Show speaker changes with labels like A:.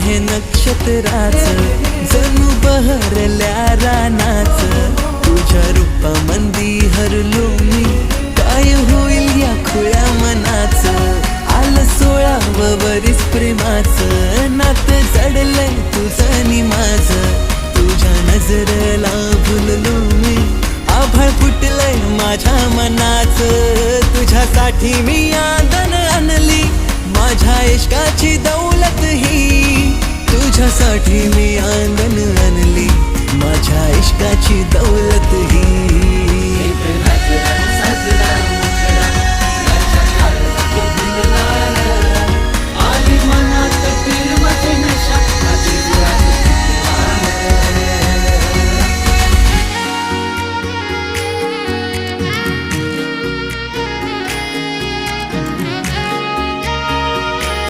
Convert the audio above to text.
A: आहे नक्षत्राचं, जणू बहरल्या रानाचं. तुझ्या रूपामंदी हरलो मी, काय होईल या खुळ्या मनाचं. आलं 16वं वरीस प्रेमाचं, नातं जडलंय तुझं नि माझं. तुझ्या नजरेला भुललो मी, आभाळ फुटलंय माझ्या मनाचं. तुझ्यासाठी मी आंदण आणली, माझ्या इश्काची दौलत ही. तुझ्यासाठी मी आंदण आणली, माझ्या इश्काची दौलत ही.